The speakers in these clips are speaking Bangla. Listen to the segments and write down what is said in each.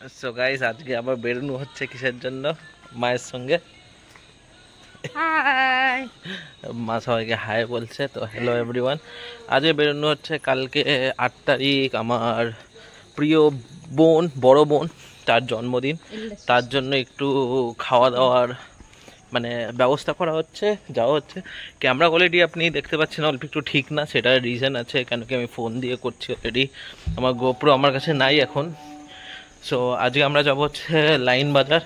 সো গাইস আজকে আবার বেরোনো হচ্ছে কিসের জন্য? মায়ের সঙ্গে। হাই, মা সবাইকে হাই বলছে, তো হ্যালো এভরিওয়ান। আজকে বেরোনো হচ্ছে, কালকে 8 তারিখ আমার প্রিয় বোন, বড় বোন, তার জন্মদিন। তার জন্য একটু খাওয়া দাওয়ার মানে ব্যবস্থা করা হচ্ছে, যাওয়া হচ্ছে। ক্যামেরা কোয়ালিটি আপনি দেখতে পাচ্ছেন অল্প একটু ঠিক না, সেটার রিজন আছে, কেন কি আমি ফোন দিয়ে করছি অলরেডি। আমার গোপ্রো আমার কাছে নাই এখন। সো আজকে আমরা যাবো হচ্ছে লাইন বাজার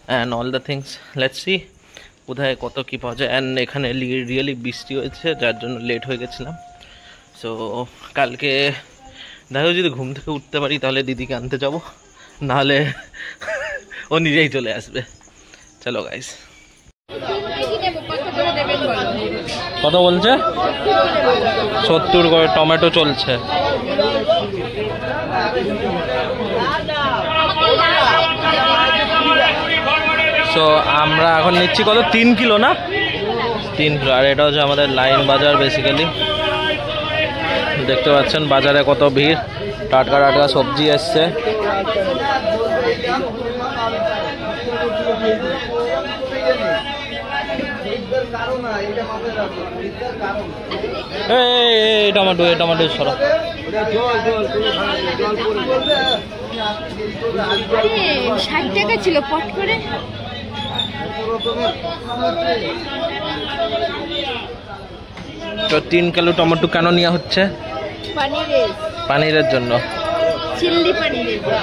and all the things. Let's see কোথায় কত কী পাওয়া যায়। অ্যান্ড এখানে রিয়েলি বৃষ্টি হয়েছে, যার জন্য লেট হয়ে গেছিলাম। সো কালকে দেখো যদি ঘুম থেকে উঠতে পারি তাহলে দিদিকে আনতে যাব, নাহলে ও নিজেই চলে আসবে। চলো গাইস। কত বলছে? 70 করে টমেটো চলছে। সো আমরা এখন নিচ্ছি কত, 3 কিলো না? 3 কিলো। আর এটা হচ্ছে আমাদের লাইন বাজার বেসিক্যালি। দেখতে পাচ্ছেন বাজারে কত ভিড়, টাটকা টাটকা সবজি এসছে। এই টমেটো, এই টমেটো সরা। 60 টাকা ছিল পট করে। তো 3 কিলো টমেটো কেন নেওয়া হচ্ছে? পানিরের জন্য,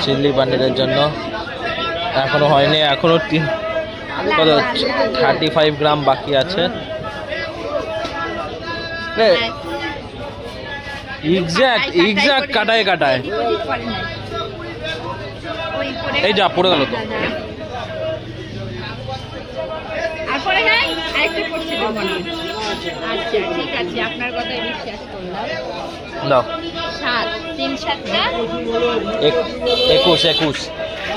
চিল্লি পানিরের জন্য। এখনো হয়নি, এখনো 35 গ্রাম বাকি আছে। এক্সাক্ট কাটায় কাটায়। এই যা পড়ে গেল তো। দাও 21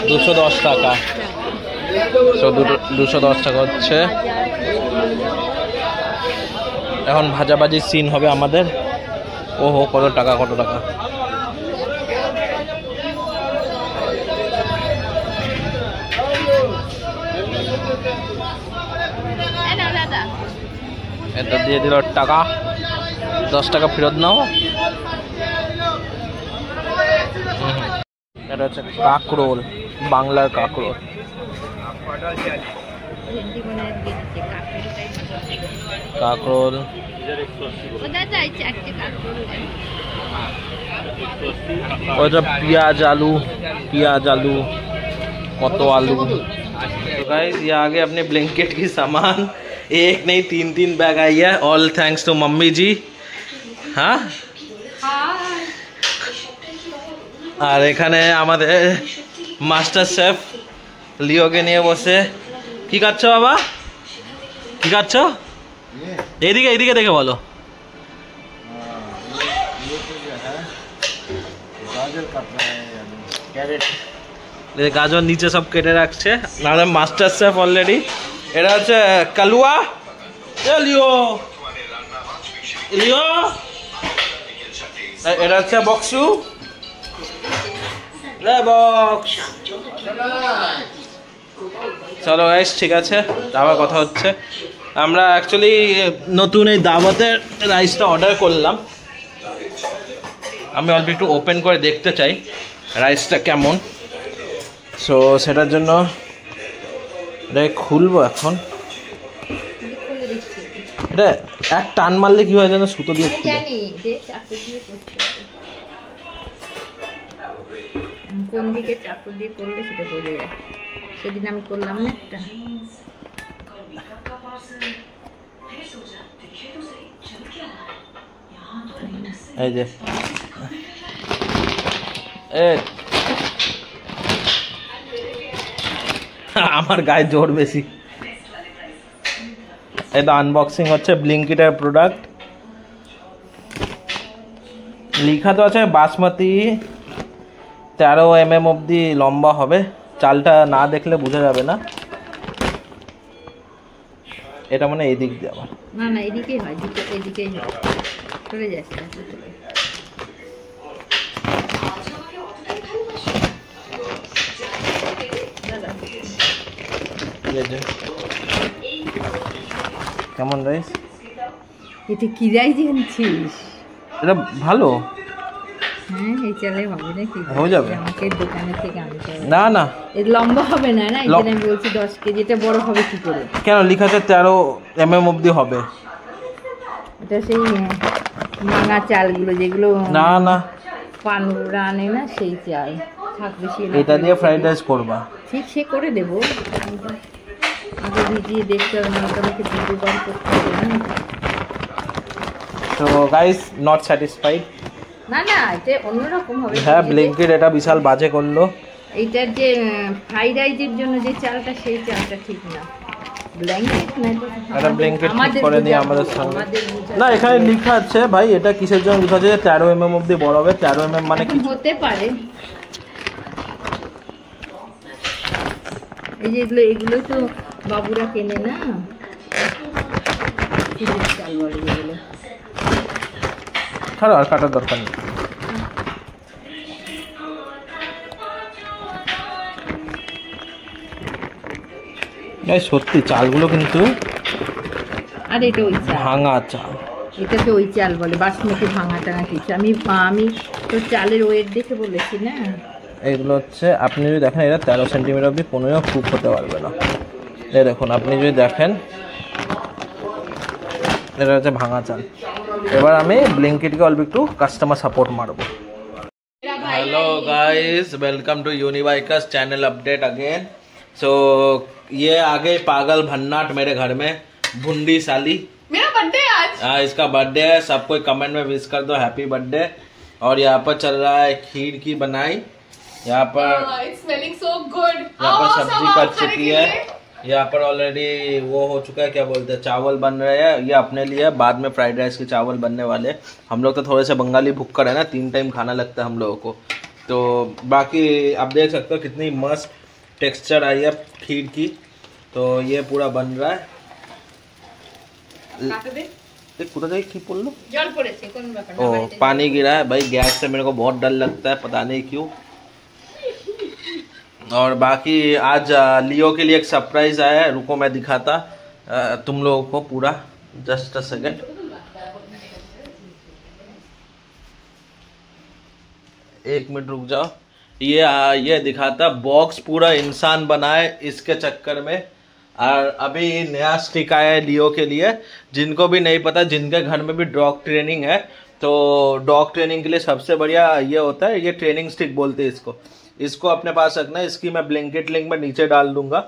210 টাকা। 210 টাকা হচ্ছে। এখন ভাজাভাজি সিন হবে আমাদের। ওহো কত টাকা, কত টাকা। এটা দিয়ে দিল টাকা, 10 টাকা ফেরত নাও। এটা হচ্ছে কাঁকরোল, বাংলার কাঁকরোল। কাঁকরোল ওইটা प्याज आलू कत आलू। तो गाइस ये आगे अपने ब्लैंकेट की सामान, एक नहीं 3 बैग आई है, ऑल थैंक्स टू मम्मी जी। हाँ আর এখানে আমাদের মাস্টার শেফ লিওকে নিয়ে বসে। কি খাচ্ছ বাবা, কি খাচ্ছ? এইদিকে এইদিকে দেখে বলো। গাজর নিচে সব কেটে রাখছে, নাহলে মাস্টার শেফ অলরেডি। এটা হচ্ছে কালুয়া। লিও লিও। এটা হচ্ছে বক্সু। চলো গাইস, ঠিক আছে, আবার কথা হচ্ছে। আমরা অ্যাকচুয়ালি নতুন এই দাওয়াতের রাইসটা অর্ডার করলাম। আমি অল্প একটু ওপেন করে দেখতে চাই রাইসটা কেমন। সো সেটার জন্য এটা খুলবো এখন। এটা এক টান মারলে কি হয় যেন, সুতো দিয়ে খুলে। কোন দিকে চাকু দিয়ে করলে সেটা বোঝা যায়। সেদিন আমি করলাম না একটা। এই যে আমার গায়ে জোর বেশি। এটা আনবক্সিং হচ্ছে ব্লিঙ্কিটের প্রোডাক্ট। লিখা তো আছে বাসমতি 13 mm অবধি লম্বা হবে। চালটা না দেখলে বোঝা যাবে না। এটা মানে এই দিক দিয়ে, আবার না না এদিকেই হয়, এদিকেই হয়, চলে যাচ্ছে। এই যে কেমন রাইস? এটা কি রাইস আনছিস? এটা ভালো। হ্যাঁ এই চালে হবে নাকি? হয়ে যাবে। আমাকে দোকানে থেকে আনতে হবে। না না এর লম্বা হবে না, না এই যে আমি বলছি 10 কেজি, এটা বড় হবে কি করে? কেন লেখা আছে 13 অবধি হবে। এটা সেই ভাঙা চালগুলো যেগুলো না না পানুরা আনে না, সেই চাল থাক বেশি না। এটা দিয়ে ফ্রাইড রাইস করবা? ঠিক সে করে দেবো, আগে ভিজিয়ে দেখতে হবে, না তোমাকে দুবার করতে হবে না। তো গাইস নট স্যাটিসফাইড। না না এটা অন্যরকম হবে। হ্যাঁ ব্লিঙ্কিট এটা বিশাল বাজে করলো। এইটার যে ফ্রাইড রাইসের জন্য যে চালটা, সেই চালটা ঠিক না। ব্ল্যাঙ্কেট না এটা ব্লিঙ্কিট ঠিক করেনি আমাদের সঙ্গে। না না এখানে লেখা আছে ভাই, এটা কিসের জন্য লেখা আছে 13 অবধি বড় হবে। 13 মানে কি হতে পারে। এই যে এগুলো, এগুলো তো বাবুরা কেনে না, চাল বলে যেগুলো। ছাড়ো আর কাটার দরকার নেই। সত্যি চালগুলো কিন্তু আর এটা ওই চাল, ভাঙা চাল। এটাকে ওই চাল বলে, বাসমতি ভাঙা টাঙা কিছু। আমি তো চালের ওয়েট দেখে বলেছি না। এগুলো হচ্ছে আপনি যদি দেখেন এটা 13 সেন্টিমিটার অবধি 15 কুক হতে পারবে না। এই দেখুন আপনি যদি দেখেন এটা হচ্ছে ভাঙা চাল। এবার আমি ব্লিঙ্কিটকে অল্প একটু কাস্টমার সাপোর্ট মারবো। Hello guys, welcome to Unibikers channel update again. So ये आ गए पागल भन्नाट मेरे घर में, भुंडी साली। मेरा बर्थडे आज। हाँ इसका बर्थडे है, सबको कमेंट में विश कर दो हैप्पी बर्थडे। और यहाँ पर चल रहा है खीर की बनाई। यहाँ पर It's smelling so good। यहाँ पर आओ, सब्जी सब कट आओ खाने चुकी के है। लिए। यहाँ पर ऑलरेडी वो हो चुका है, क्या बोलते हैं, चावल बन रहे हैं। ये अपने लिए, बाद में फ्राइड राइस के चावल बनने वाले। हम लोग तो थोड़े से बंगाली भुक्कड़ है ना, 3 टाइम खाना लगता है हम लोगों को। तो बाकी आप देख सकते हो कितनी मस्त टेक्सचर आई है खीर की। तो ये पूरा बन रहा है। कुत्ता जाए की बोल लो। জল পড়েছে কোন ব্যাপার না, ओ বাড়িতে पानी गिरा है भाई, गैस से मेरे को बहुत डर लगता है, पता नहीं क्यों। और बाकी आज लियो के लिए एक सरप्राइज आया है, रुको मैं दिखाता तुम लोगों को पूरा, जस्ट अ सेकंड। एक मिनट रुक जाओ। ये दिखाता बॉक्स पूरा इंसान बना है इसके चक्कर में। और अभी नया स्टिक आया है लियो के लिए। जिनको भी नहीं पता, जिनके घर में भी डॉग ट्रेनिंग है, तो डॉग ट्रेनिंग के लिए सबसे बढ़िया ये होता है, ये ट्रेनिंग स्टिक बोलते हैं इसको। इसको अपने पास रखना है। इसकी मैं ब्लैंकेट लिंक में नीचे डाल दूंगा,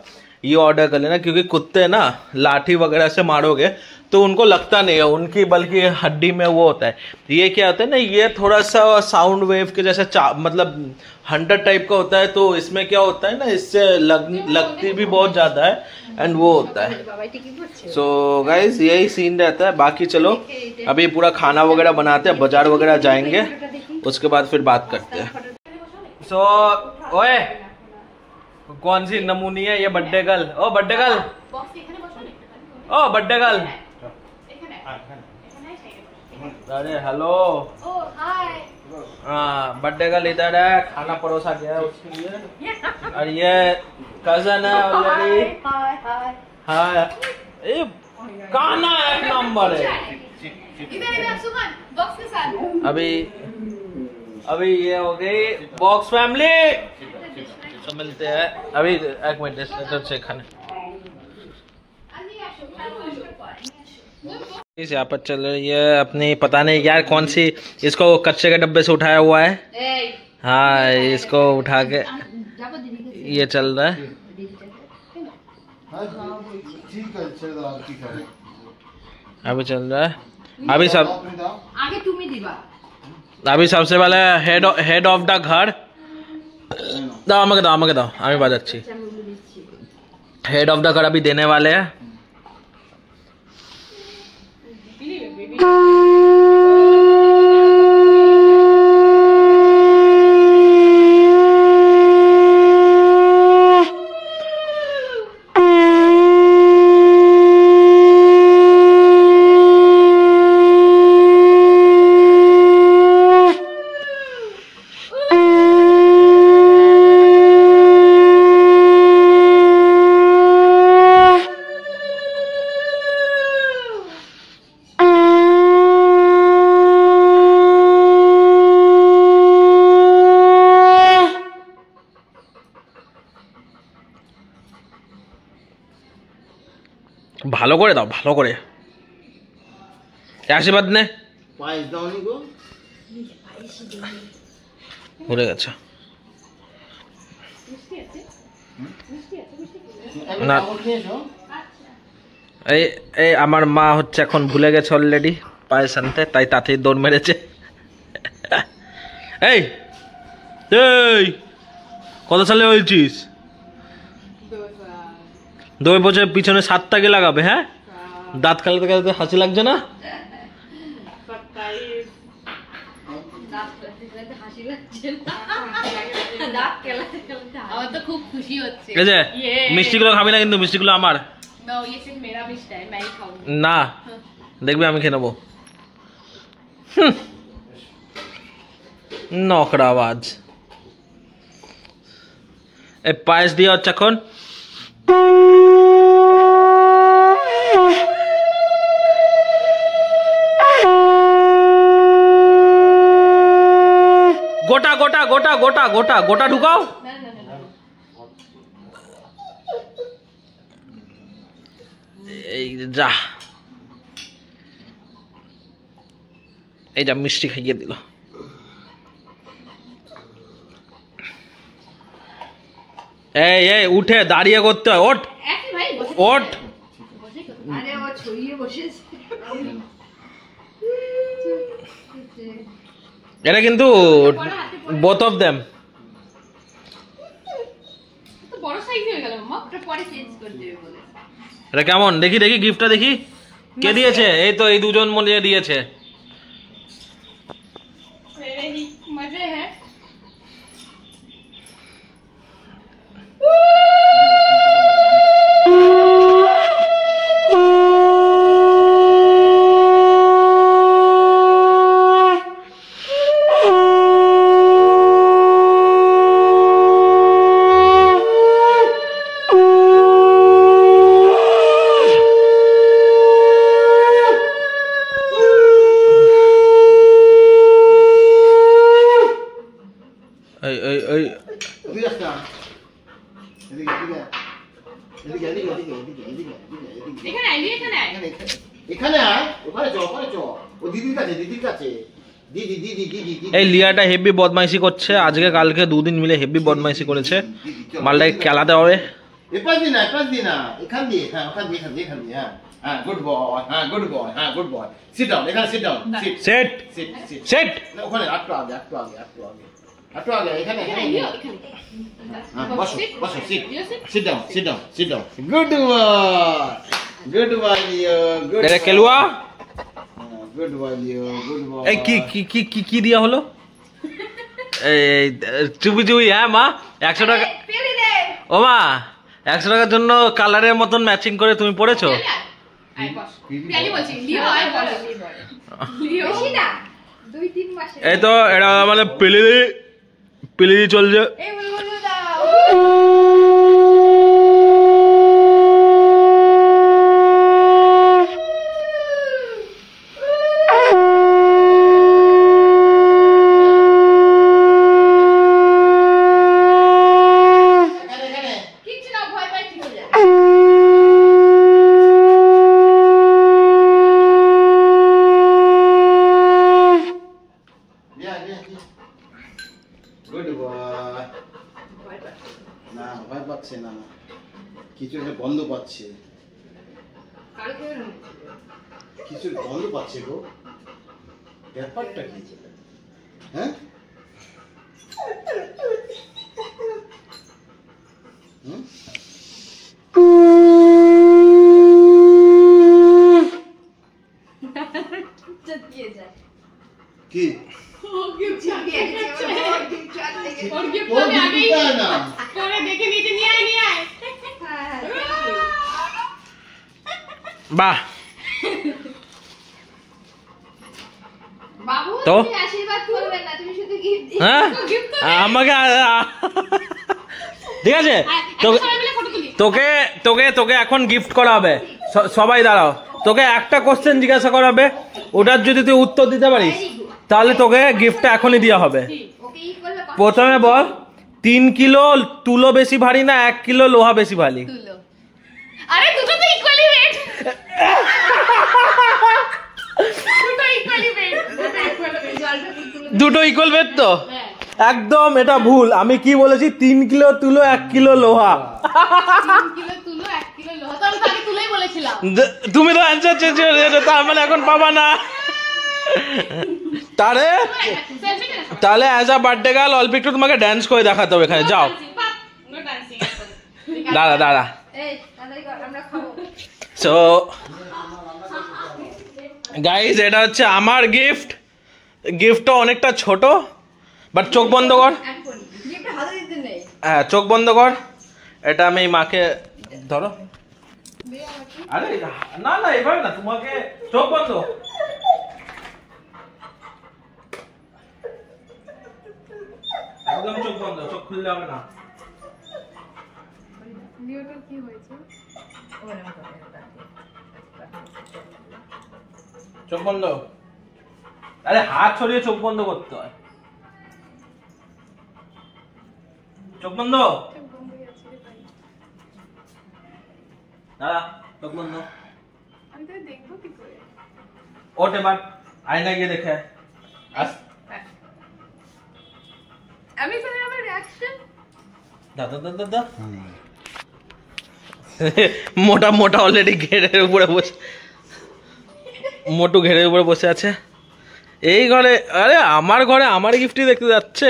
ये ऑर्डर कर लेना। क्योंकि कुत्ते ना लाठी वगैरह से मारोगे तो उनको लगता नहीं है, उनकी बल्कि हड्डी में वो होता है। ये क्या होता है ना, ये थोड़ा सा साउंड वेव के जैसे मतलब हंटर टाइप का होता है। तो इसमें क्या होता है ना, इससे लगती भी बहुत ज़्यादा है एंड वो होता है। सो गाइज यही सीन रहता है। बाकी चलो अभी पूरा खाना वगैरह बनाते हैं, बाजार वगैरह जाएंगे, उसके बाद फिर बात करते हैं। सो ओए कौन सी नमूनी है ये बर्थडे गर्ल? ओ बर्थडे गर्ल, ओ बर्थडे गर्ल, अरे हेलो। हाँ बर्थडे गर्ल इधर है, खाना परोसा गया है उसके लिए। और ये कजन है ऑलरेडी। हाँ ये गाना एक नंबर है। इधर सुमन बॉक्स के साथ। अभी ये हो गई बॉक्स फैमिली। तो मिलते हैं अभी, एक मिनट से खाने। इस यहाँ पर चल रही है अपनी, पता नहीं यार कौन सी, इसको कच्चे के डब्बे से उठाया हुआ है। हाँ इसको उठा के ये चल रहा है। अभी चल रहा है। अभी सबसे पहले हेड ऑफ द घर दाओ, আমাকে দাও আমি বাজাচ্ছি। हेड ऑफ द घर अभी देने वाले हैं। ভালো করে দাও, ভালো করে। আশীর্বাদ নে। পায়েস দাওনি গো? ভুলে গেছে না। এই এই আমার মা হচ্ছে এখন ভুলে গেছে অলরেডি পায়েস আনতে, তাই তাতেই দৌড় মেরেছে। এই এই কত সালে হয়েছিস? 2 বছর পিছনে 7টাকে লাগাবে। হ্যাঁ, দাঁত কালাতে কালাতে হাসি লাগছে না? আমার তো খুব খুশি হচ্ছে। এই যে মিষ্টিগুলো খাবি না কিন্তু, মিষ্টিগুলো আমার No, ये सिर्फ मेरा मिष्ट है, मैं ही खाऊंगी। না, দেখবি আমি খেয়ে নেবো। নকরাবাজ। এই পায়েস দিয়ে হচ্ছে এখন গোটা গোটা গোটা গোটা গোটা গোটা ঢুকাও। এই যা, এই যা মিষ্টি খাইয়ে দিল। এই এই উঠে দাঁড়িয়ে করতে হয়, ওঠ ऐसे भाई बस ওঠ। আরে ও ছড়িয়ে বসেছে। এটা কিন্তু both of them। तो बड़ा साइज हो गया मम्मा। ওটা পরে চেঞ্জ করে দেবে বলে। এটা কেমন দেখি দেখি, গিফটটা দেখি কে দিয়েছে। এই তো এই দুজন মনে দিয়েছে। मेरे ही मजे हैं। এই এই এই এদিকে আসতে আয়। এদিকে এদিকে এদিকে এদিকে এদিকে এদিকে এদিকে এদিকে এখানে আয়, এখানে আয়। এখানে আয়, ওখানে চ, ওখানে চ। ও দিদির কাছে, দিদির কাছে। দিদি দিদি দিদি দিদি। এই লিয়াটা হেভি বদমাইশি করছে, আজকে কালকে 2 দিন মিলে হেভি বদমাইশি করেছে। মালটাকে খেলাতে হবে। এপাশ দিনা, এপাশ দিনা। এখান দিয়ে, হ্যাঁ, ওখান দিয়ে, এখান দিয়ে, এখান দিয়ে, হ্যাঁ। হ্যাঁ, গুড বয়, হ্যাঁ, গুড বয়, হ্যাঁ, গুড বয়। সিট ডাউন, এখানে sit down, sit, set sit, sit. Set. না, ওখানে একটু আগে, একটু আগে, একটু আগে। একটু আগে, এখানে, এখানে এখানে। লিও, এখানে। হ্যাঁ, বসো, বসো, সিট। লিও sit। Sit down, sit down, sit down. Good boy. Good boy, Leo. Good এটা boy. কেলুয়া। Good boy, Leo. Good boy. এই কি কি কি কি কি দিয়া হলো? এই চুপি চুপি। হ্যাঁ মা, 100 টাকা। পেরে দে। ও মা, 100 টাকার জন্য কালারের মতন ম্যাচিং করে তুমি পড়েছো। লিও আয়। আয় বস। প্যালি বলছি, লিও আয় বস। লিও বেশি না 2-3 মাসে। এই তো এটা মানে পেলি চলছে। এই বল বল দাও। এখানে, এখানে। কিচ্ছু না, ভয় পাই ঠিক হয়ে যাবে। Yeah, yeah, yeah. Good boy. না, ভয় পাচ্ছে না। কিছু একটা গন্ধ পাচ্ছে। কালকে কিছু গন্ধ পাচ্ছে গো। ব্যাপারটা কি? হ্যাঁ? হুম? চটকিয়ে যায়। কি? ও গিফট চটকিয়ে গেছে ওর দিন চার থেকে। और गिफ्ट ও तो मैं आ गई। দিদিটা না। पहले देखे नीचे नहीं आए, नहीं आए। হ্যাঁ বাহ। বাবু তো? তুমি আশীর্বাদ করবে না, তুমি শুধু গিফট হ্যাঁ gift তো আমাকে ঠিক আছে। একটা সবাই মিলে ফটো তুলি। তোকে তোকে তোকে এখন গিফট করা হবে। সবাই দাঁড়াও, তোকে একটা কোশ্চেন জিজ্ঞাসা করা হবে, ওটার যদি তুই উত্তর দিতে পারিস তাহলে তোকে গিফটটা এখনই দেওয়া হবে। ওকে ই করলে কত? প্রথমে বল, 3 কিলো তুলো বেশি ভারী না 1 কিলো লোহা বেশি ভারী? তুলো। আরে দুটো তো ইকুয়ালি ওয়েট, দুটো ইকুয়াল ওয়েট তো একদম এটা ভুল। আমি কি বলেছি 3 কিলো তুলো 1 কিলো লোহা। 3 কিলো তুলো 1 কিলো লোহা, তো আমি তাকে তুলেই বলেছিলাম। তুমি তো অ্যানসার চেঞ্জ করে দিয়েছো, তার মানে এখন পাবা না। তাহলে অ্যাজ আ বার্থডে গার্ল অল্প একটু তোমাকে ডান্স করে দেখাতে হবে এখানে। যাও দাঁড়া দাঁড়া। সো গাইজ এটা হচ্ছে আমার গিফট। গিফটটা অনেকটা ছোট, বাট চোখ বন্ধ কর। হ্যাঁ চোখ বন্ধ কর। এটা আমি মাকে ধরো। আরে না না এভাবে না, তোমাকে চোখ বন্ধ। একদম চোখ বন্ধ, চোখ খুললে হবে না। চোখ বন্ধ। আরে হাত ছড়িয়ে চোখ বন্ধ করতে হয়। চোখ বন্ধ। দাঁড়া, চোখ বন্ধ। ওঠ এবার আয়না গিয়ে দেখে দাদা দাদা দাদা। মোটা মোটা অলরেডি ঘেরের উপরে বসে, মোটু ঘেরের উপরে বসে আছে এই ঘরে। আরে আমার ঘরে আমার গিফটই দেখতে যাচ্ছে।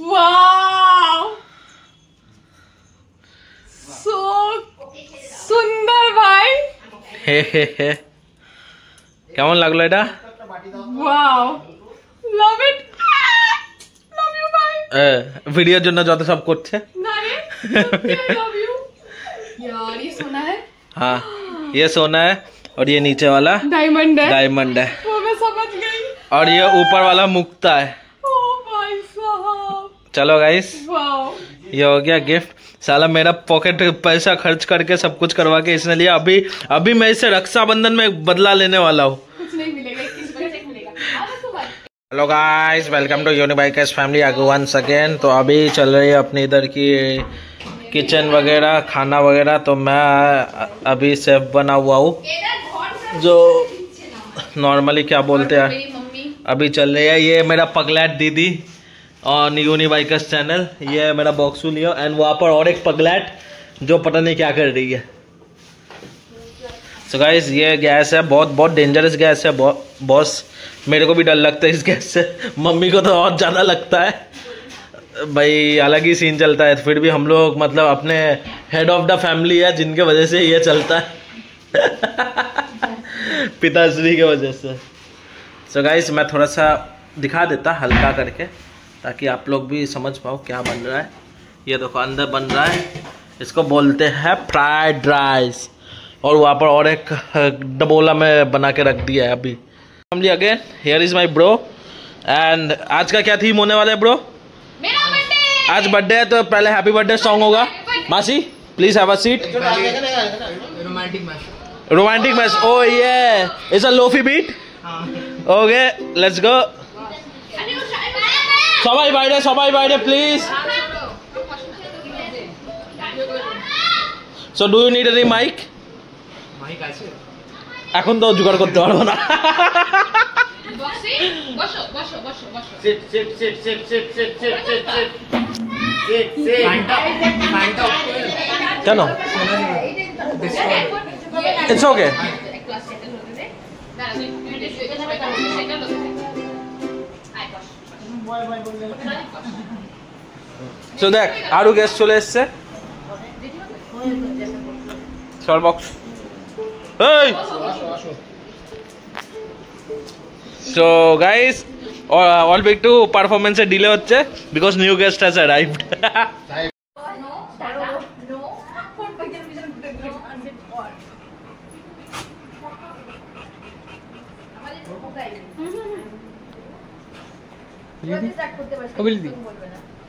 ওয়াও, সো সুন্দর ভাই। হে হে হে, কেমন লাগলো এটা? Wow, love it, love you ভাই। ভিডিওর জন্য যত সব করছে। না রে, আই লাভ ইউ यार। ये सोना है? हाँ ये सोना है, और ये नीचे वाला डायमंड है। डायमंड है, वो मैं समझ गई। और ये ऊपर वाला मुक्ता है। ओ भाई साहब, चलो गाइस, वाओ, ये हो गया गिफ्ट। साला मेरा पॉकेट पैसा खर्च करके सब कुछ करवा के इसने लिया। अभी अभी मैं इससे रक्षाबंधन में बदला लेने वाला हूँ। कुछ नहीं मिलेगा, 21 रुपए से मिलेगा। Hello guys, welcome to Unibikers family once again. तो अभी चल रही है अपनी इधर की किचन वगैरह, खाना वगैरह। तो मैं अभी शेफ बना हुआ हूँ, जो नॉर्मली क्या बोलते हैं। अभी चल रही है ये मेरा पगलैट दीदी ऑन यूनिबाइकर्स चैनल। ये है मेरा बॉक्सू लियो, एंड वहाँ पर और एक पगलैट जो पता नहीं क्या कर रही है। सो गाइस ये गैस है, बहुत बहुत डेंजरस गैस है बॉस। मेरे को भी डर लगता है इस गैस से, मम्मी को तो और ज़्यादा लगता है भाई। अलग ही सीन चलता है। फिर भी हम लोग मतलब अपने हेड ऑफ द फैमिली है, जिनके वजह से ये चलता है। पिताश्री के वजह से। सो गाइस मैं थोड़ा सा दिखा देता हल्का करके, ताकि आप लोग भी समझ पाओ क्या बन रहा है। ये देखो अंदर बन रहा है, इसको बोलते हैं फ्राइड राइस। और वहाँ पर और एक डबोला में बना के रख दिया है अभी। Family again, here is my bro. And आज का क्या थीम होने वाला है ब्रो? मेरा बर्थडे। आज बर्थडे है, तो पहले हैप्पी बर्थडे सॉन्ग होगा। मासी please have a seat. Romantic match. Oh yeah it's a lofi beat. Okay let's go. সবাই বাইরে, সবাই বাইরে please. So do you need any mic? Mic আছে, এখন তো জোগাড় করতে পারবো না। বসো বসো বসো বসো। Sit sit sit sit sit sit sit sit sit sit sit. কেন? It's okay. সো দেখ আরো গেস্ট চলে এসছে। সর বক্স। এই সো গাইস অল্প একটু পারফরমেন্সে ডিলে হচ্ছে, because new guest has arrived.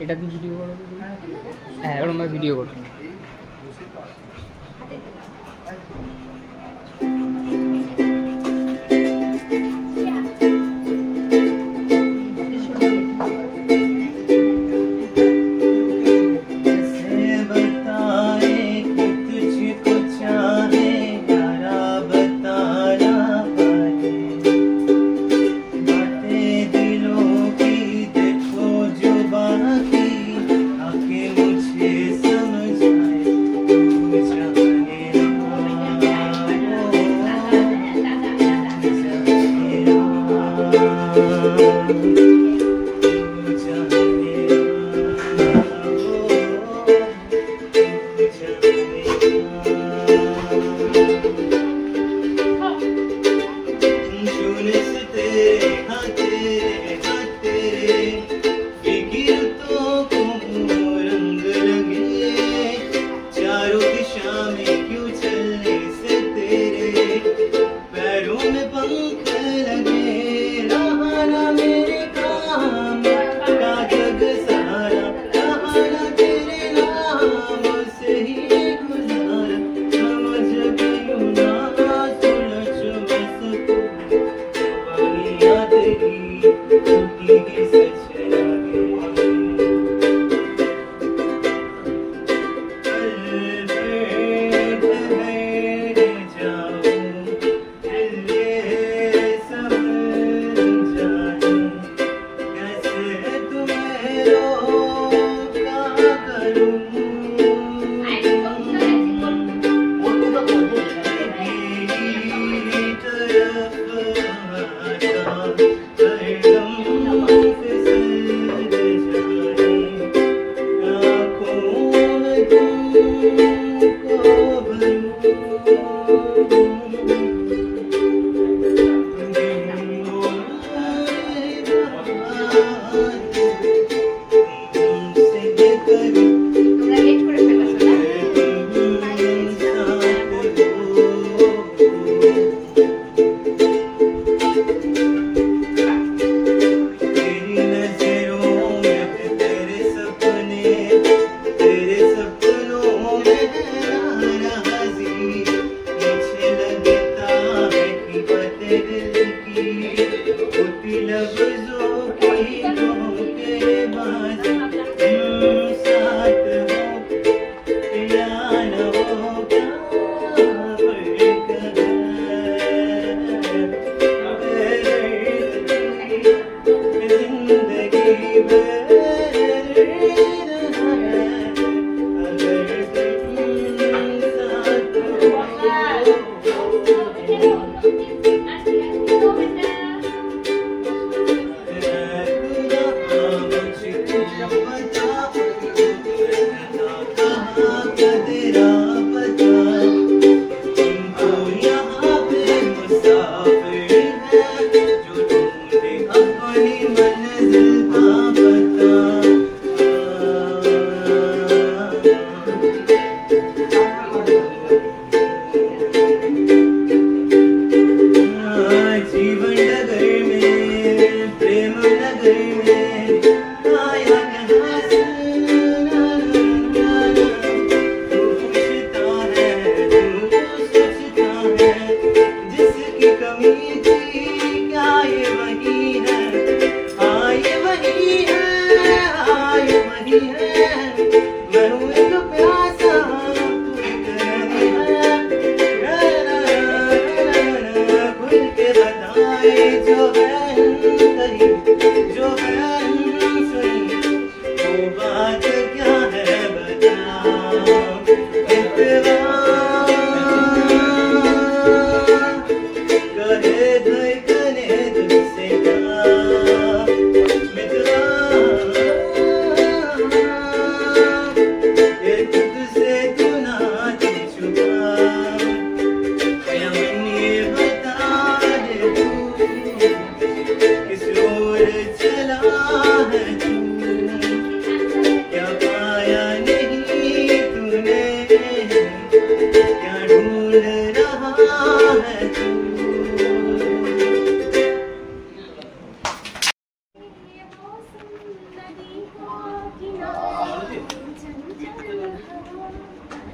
এটা কি ভিডিও করো? হ্যাঁ ওরকম ভিডিও করো।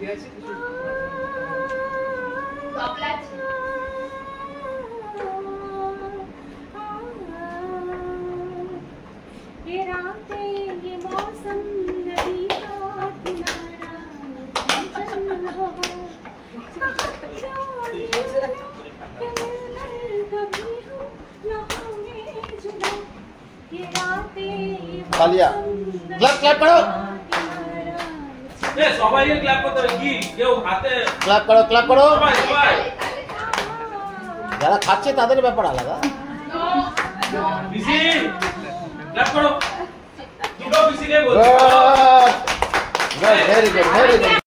ये रातें ये मौसम नदी का किनारा चंचल हो कभी हो न होंगे जुदा ये रातें ये तालिया क्लैप क्लैप करो এ সবাই ক্ল্যাপ করতে হবে কি কেউ হাতে ক্লैप करो সবাই সবাই যারা খাচ্ছে তাদের ব্যাপার আলাদা বিসি ক্ল্যাপ করো দুটো বিসি কে বল ভেরি গুড ভেরি গুড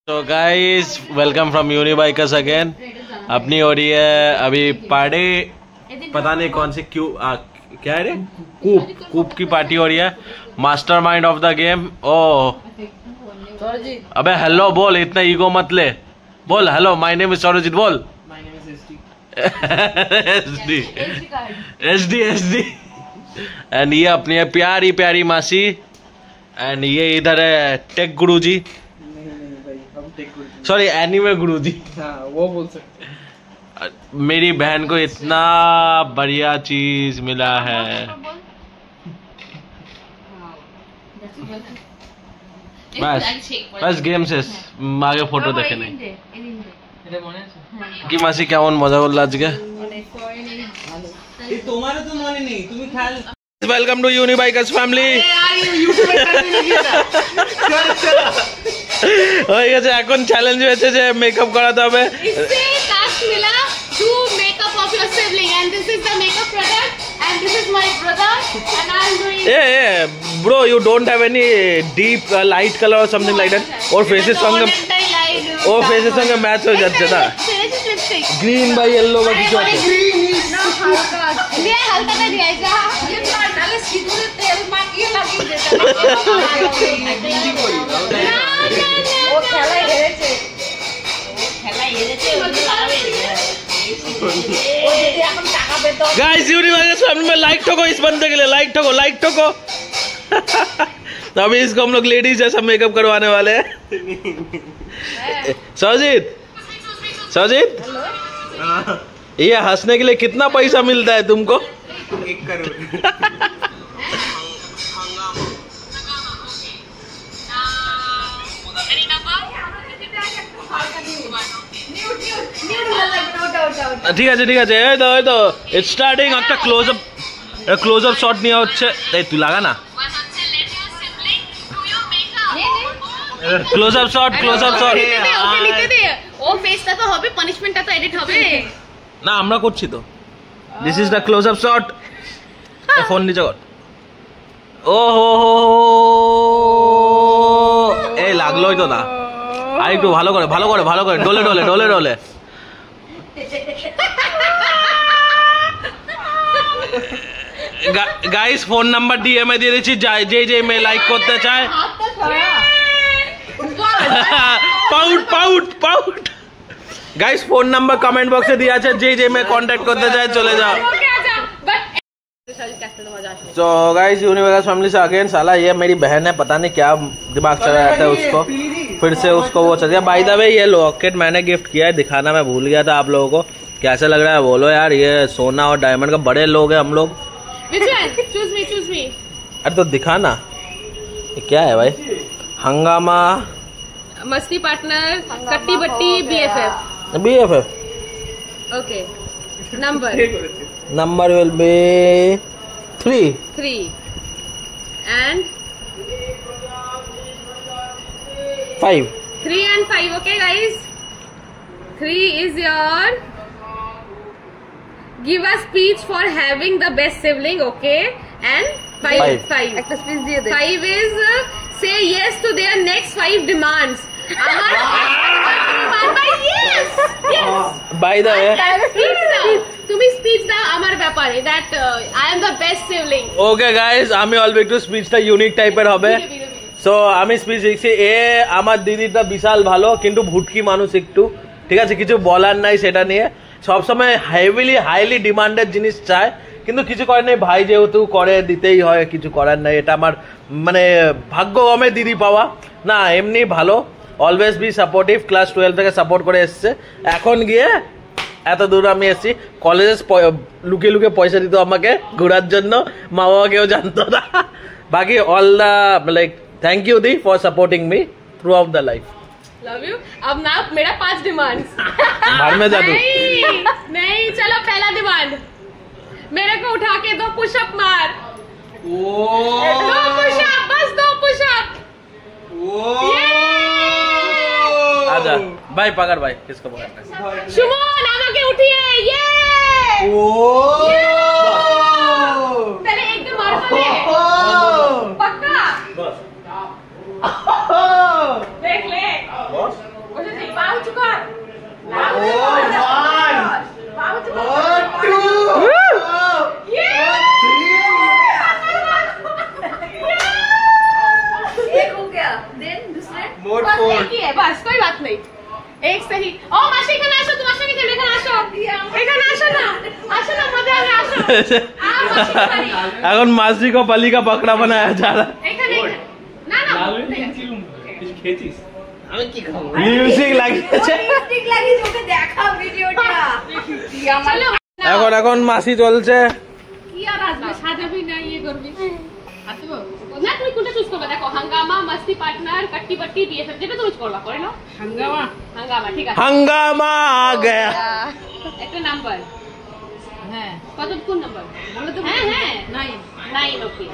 तो गाइस वेलकम फ्रॉम यूनिबाइकर्स अगेन। अपनी हो रही है अभी पार्टी, पता नहीं कौन सी क्या है रे, कूप की पार्टी हो रही है। Mastermind of the game. Oh अबे हेलो बोल, इतना ईगो मत ले, बोल hello my name is Sourajit, बोल एसडी। एंड ये अपनी है प्यारी प्यारी मासी, एंड ये इधर है टेक गुरुजी, सॉरी एनिमे गुरुजी। वो बोल सकते। मेरी बहन को इतना बढ़िया चीज मिला है, बस गेम से आगे फोटो देखे नहीं कि मासी क्या मजा करल आज के। Welcome to Unibikers family. হয়ে গেছে, এখন চ্যালেঞ্জ হয়েছে যে মেকআপ করাতে হবে। इससे टास्क मिला to makeup of your sibling and this is the makeup product and this is my brother and I am doing bro, you don't have any deep light color or something like that? ওর ফেসের সঙ্গে ম্যাচ হয়ে যাচ্ছে না, গ্রিন বা ইয়েলো বা কিছু আছে। হালকা দিয়ে যা ये তাহলে সিঁদুরে তেল মাখিয়ে লাগিয়ে দিতে ও খেলায় হেরেছে गाइस यूनिवर्स फैमिली में लाइक ठोको इस बंदे के लिए, लाइक ठोको। तो अभी इसको हम लोग लेडीज जैसा मेकअप करवाने वाले हैं। सौजीत ये हंसने के लिए कितना पैसा मिलता है तुमको? 1 करोड़। ঠিক আছে এই তো ইটস স্টার্টিং। একটা ক্লোজ আপ শট নেওয়া হচ্ছে। এই তুই লাগা না, ক্লোজ আপ শট। ওকে নিতে দে, ও ফেসটা তো হবে, পানিশমেন্টটা তো এডিট হবে না, আমরা করছি তো। This is the close up shot. Phone নিচে কর। ও হো এই লাগলোই তো না, আর একটু ভালো করে ডলে। गाइस फोन नंबर डीएम में दे दी, जे में लाइक करते चाहे। Pout guys phone number comment box में दिया है, जे में कांटेक्ट करते चाहे चले जाओ। तो गाइस यूनिवर्स फैमिली से अगेन, साला ये मेरी बहन है, पता नहीं क्या दिमाग चला जाता है उसको, फिर से उसको वो चल गया। बाय द वे ये लॉकेट मैंने गिफ्ट किया है, दिखाना मैं भूल गया था आप लोगों को। कैसे लग रहा है बोलो यार, ये सोना और डायमंड का बड़े लोग हैं हम लोग। चूज मी। अरे तो दिखाना ये क्या है भाई। हंगामा, मस्ती पार्टनर, कट्टी बट्टी, BFF। Okay, number will be 3 and 5। 3 and 5. Okay guys, 3 is your give a speech for having the best sibling. Okay, and 5 একটা স্পিচ দিয়ে দে। 5 is say yes to their next 5 demands. By the way তুমি স্পিচ দাও আমার ব্যাপারে, that I am the best sibling. Okay guys, আমি অল্প একটু স্পিচটা ইউনিক টাইপের হবে। সো আমি স্পিচ লিখছি, আমার দিদিটা বিশাল ভালো কিন্তু ভুটকি মানুষ একটু, ঠিক আছে, কিছু বলার নাই সেটা নিয়ে। সবসময় হাইলি ডিমান্ডেড জিনিস চায়, কিন্তু কিছু করে নেই, ভাই যেহেতু করে দিতেই হয়, কিছু করার নাই। এটা আমার মানে ভাগ্যক্রমে দিদি পাওয়া না, এমনি ভালো, অলওয়েজ বি সাপোর্টিভ। ক্লাস 12 থেকে সাপোর্ট করে এসছে, এখন গিয়ে এত দূর আমি এসেছি। কলেজে লুকিয়ে পয়সা দিত আমাকে ঘোরার জন্য, মা বাবা কেউ জানতো না। বাকি all the like thank you the for supporting me through out the life. Love you. अब ना मेरा 5 डिमांड्स बाहर में जा दूं? नहीं, चलो पहला डिमांड, मेरे को उठा के 2 पुशअप मार। 2 पुशअप, बस 2 पुशअप। आजा भाई, पकड़ भाई, किसको पकड़ना है? सुमन আমাকে উঠিয়ে, ये पहले एक तो मार दे, पक्का। देख ले এখন मासी को बलि का बकरा बनाया जा रहा है। না না আমি কি খাবো? মিউজিক লাগিয়েছে ঠিক লাগে তোকে দেখা ভিডিওটা চলো এখন এখন মাসি চলছে কি আর আসবে সাজাবি না ইয়ে করবি আসবে না তুমি কোনটা চুজ করবে দেখো হাঙ্গামা মাস্তি পার্টনার কাট্টি বাট্টি বিএফএফ যেটা তুমি করবা করে নাও হাঙ্গামা হাঙ্গামা ঠিক আছে हंगामा आ गया একটা নাম্বার হ্যাঁ কত কোন নাম্বার বলো তো হ্যাঁ হ্যাঁ 9 ওকে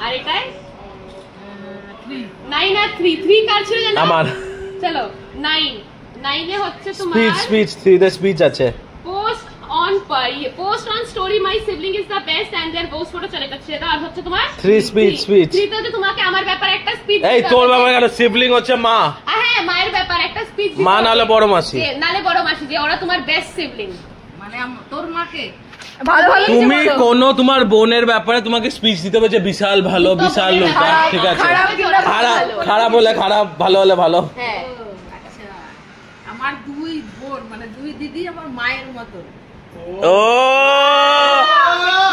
আর এটাই 9 আর 3 কার ছিল জানো আমার চলো 9 এ হচ্ছে তোমার স্পিচ স্পিচ 3 তে স্পিচ আছে post on story my sibling is the best and there post photo চলে যাচ্ছে এটা আর হচ্ছে তোমার 3 স্পিচ 3 তে তোমাকে আমার ব্যাপারে একটা স্পিচ এই তোর বাবা কেন সিবলিং হচ্ছে মা হ্যাঁ মায়ের ব্যাপারে একটা স্পিচ মা নালে বড় মাসি নালে বড় মাসি যে ওরা তোমার বেস্ট সিবলিং মানে তোর মাকে ভালো ভালো তুমি কোন তোমার বোনের ব্যাপারে তোমাকে স্পিচ দিতে হবে যে বিশাল ভালো বিশাল লোকটা ঠিক আছে খারাপ খারাপ হলে খারাপ ভালো হলে ভালো হ্যাঁ আচ্ছা আমার দুই বোন মানে দুই দিদি আমার মায়ের মতো ও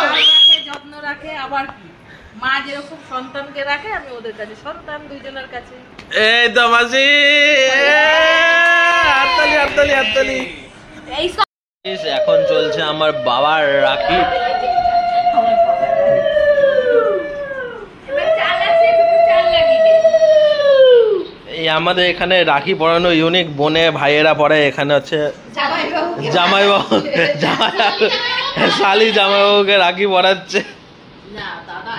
রাখে যত্ন রাখে আবার কি মা যেরকম সন্তানকে রাখে আমি ওদের কাছে সন্তান দুইজনের কাছে এই তো মাসি হাততালি হাততালি হাততালি এই এখন চলছে আমার বাবার রাখি এবার চাল আছে একটু চাল লাগিয়ে দে এই আমাদের এখানে রাখি পরানো ইউনিক বোনে ভাইয়েরা পরে এখানে হচ্ছে জামাইবাবু শালি জামাইবাবুকে রাখি পরাচ্ছে না দাদা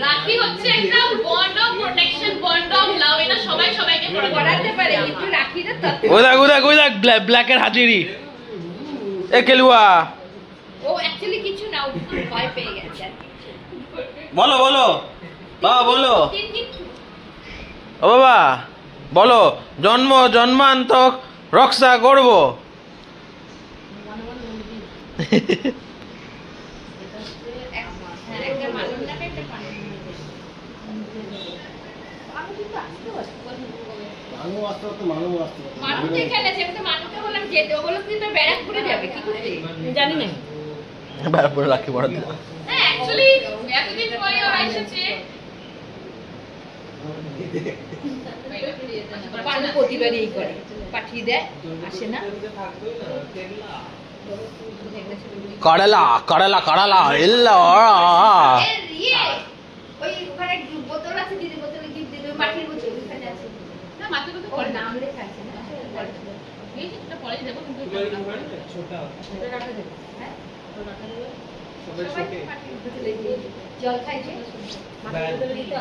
রাখি হচ্ছে একটা bond of protection bond of love এটা সবাই সবাইকে পড়াতে পারে কিন্তু রাখিটা ওই দেখ ব্ল্যাকের হাজিরি এ কেলুয়া ও অ্যাকচুয়ালি কিছু না ও ভয় পেয়ে গেছে বলো বলো বাবা বলো তিন ও বাবা বলো জন্মান্তক রক্ষা করব একটা মানুষ লাগে একটা পানি মানুষ আসতে তো মানুষ আসতে মানুষ এখানে আছে আমি তো মানুষকে বললাম যেতে ও বললো কিন্তু ব্যারাক করে যাবে কি করতে জানি না তারপরে রাখি পরা দিল হ্যাঁ অ্যাকচুয়ালি এতদিন পরে ওরা এসেছে প্রতিবারই এই করে পাঠিয়ে দেয় আসে না কাড়ালা কাড়ালা কাড়ালা এল্লা ইয়ে ওই ওখানে বোতল আছে দিদি বোতলে গিফট দিবে মাটির বোতল ওখানে আছে না মাটির বোতল পরে নাম লেখা আছে না এই যেটা পরে দেবো কিন্তু ছোটা রাখা দেবো হ্যাঁ রাখা দেবো সবাই মাটির বোতলে দিয়ে জল খাইছে মাটির বোতলে দিতে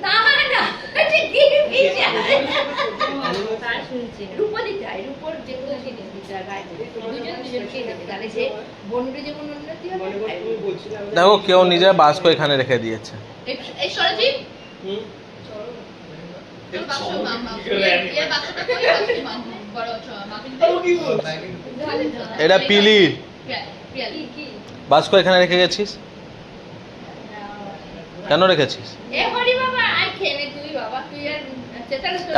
না না এটা কি দিছে তার শুনছি রূপলি চাই রূপর যে কোনো জিনিস দিতে হয় দুজনকে দিতে তাহলে সে বন্ধু যেমন উন্নতি হবে দেখো কেউ নিজের বাস্ক এখানে রেখে দিয়েছে এই সরজিৎ এটা পিলির বাস্ক এখানে রেখে গেছিস কেন রেখেছিস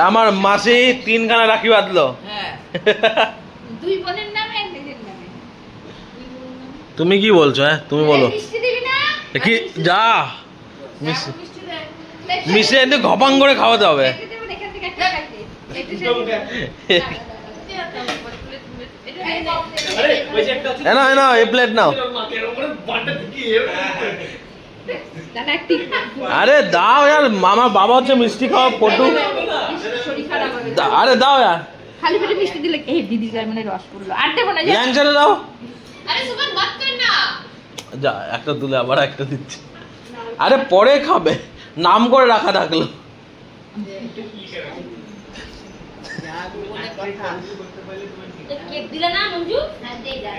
আমার মাসি 3 খানা রাখি বাঁধলো হ্যাঁ দুই বোনের নামে এক নিজের নামে তুমি কি বলছো হ্যাঁ তুমি বলো মিষ্টি দিবি না কি যা মিশে এনে ঘপাং করে খাওয়াতে হবে এখান থেকে একটা খাইতে না না এই প্লেট নাও আরে দাও यार মামা বাবা হচ্ছে মিষ্টি খাওয়া পটু আরে দাও यार খালি পেটে মিষ্টি দিলে এই দিদির গায়ে মানে রস পড়লো আর দেবো না ল্যাংচারে দাও আরে সুমন মত কর না যা একটা তুলে আবার একটা দিচ্ছি আরে পরে খাবে নাম করে রাখা থাকলো কেক দিলে না মঞ্জু হ্যাঁ দে দাও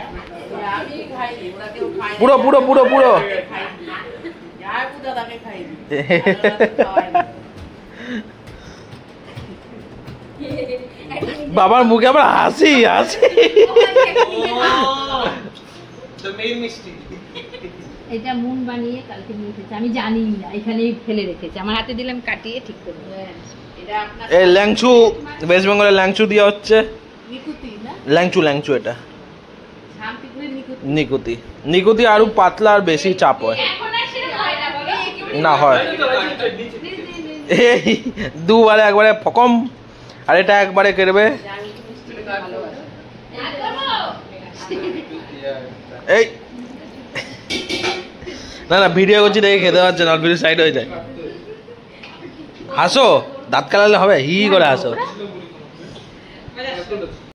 আমি খাই ওরা কেউ খায় পুরো পুরো পুরো পুরো আর পুজো দাকে খাই বাবার মুখে আবার হাসি হাসি এটা মুন বানিয়ে কালকে নিয়ে এসেছে আমি জানি না এখানেই ফেলে রেখেছে আমার হাতে দিলাম কাটিয়ে ঠিক করবো এটা আপনার এই ল্যাংচু ওয়েস্ট বেঙ্গলের ল্যাংচু দেওয়া হচ্ছে নিকুতি না ল্যাংচু ল্যাংচু এটা শান্তিপুরের নিকুতি নিকুতি নিকুতি আরো পাতলা আর বেশি চাপ হয় এখন আর সেটা হয় না বলো না হয় এই দুবারে একবারে ফকম আর এটা একবারে করবে এই না না ভিডিও করছি দেখে খেতে পারছে না ভিডিও সাইড হয়ে যায় হাসো দাঁত কালালে হবে হি করে হাসো